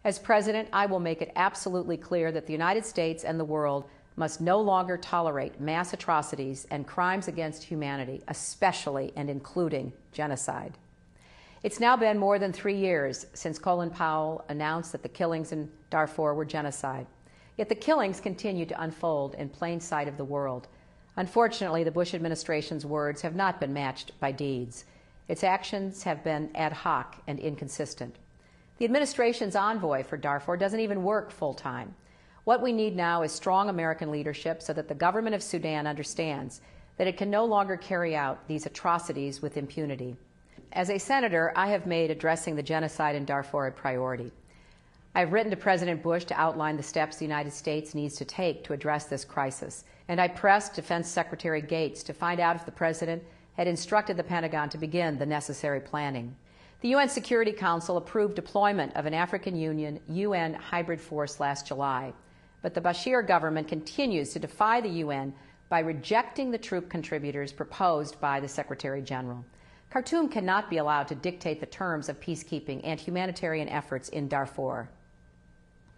As president, I will make it absolutely clear that the United States and the world must no longer tolerate mass atrocities and crimes against humanity, especially and including genocide. It's now been more than 3 years since Colin Powell announced that the killings in Darfur were genocide. Yet the killings continue to unfold in plain sight of the world. Unfortunately, the Bush administration's words have not been matched by deeds. Its actions have been ad hoc and inconsistent. The administration's envoy for Darfur doesn't even work full-time. What we need now is strong American leadership so that the government of Sudan understands that it can no longer carry out these atrocities with impunity. As a senator, I have made addressing the genocide in Darfur a priority. I've written to President Bush to outline the steps the United States needs to take to address this crisis, and I pressed Defense Secretary Gates to find out if the President had instructed the Pentagon to begin the necessary planning. The UN Security Council approved deployment of an African Union UN hybrid force last July, but the Bashir government continues to defy the UN by rejecting the troop contributors proposed by the Secretary General. Khartoum cannot be allowed to dictate the terms of peacekeeping and humanitarian efforts in Darfur.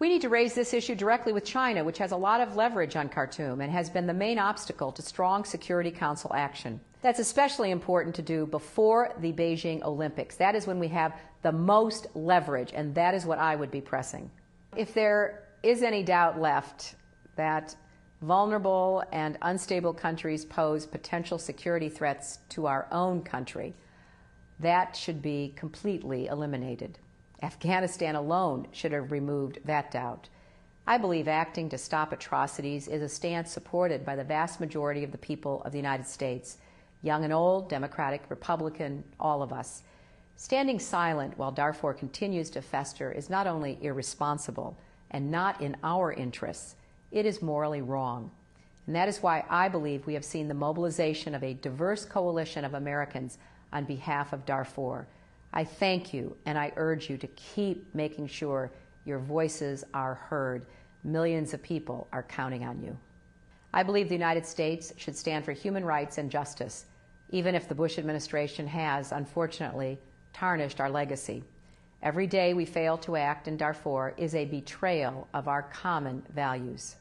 We need to raise this issue directly with China, which has a lot of leverage on Khartoum and has been the main obstacle to strong Security Council action. That's especially important to do before the Beijing Olympics. That is when we have the most leverage, and that is what I would be pressing. If there is any doubt left that vulnerable and unstable countries pose potential security threats to our own country, that should be completely eliminated. Afghanistan alone should have removed that doubt. I believe acting to stop atrocities is a stance supported by the vast majority of the people of the United States, young and old, Democratic, Republican, all of us. Standing silent while Darfur continues to fester is not only irresponsible and not in our interests, it is morally wrong. And that is why I believe we have seen the mobilization of a diverse coalition of Americans on behalf of Darfur. I thank you, and I urge you to keep making sure your voices are heard. Millions of people are counting on you. I believe the United States should stand for human rights and justice, even if the Bush administration has, unfortunately, tarnished our legacy. Every day we fail to act in Darfur is a betrayal of our common values.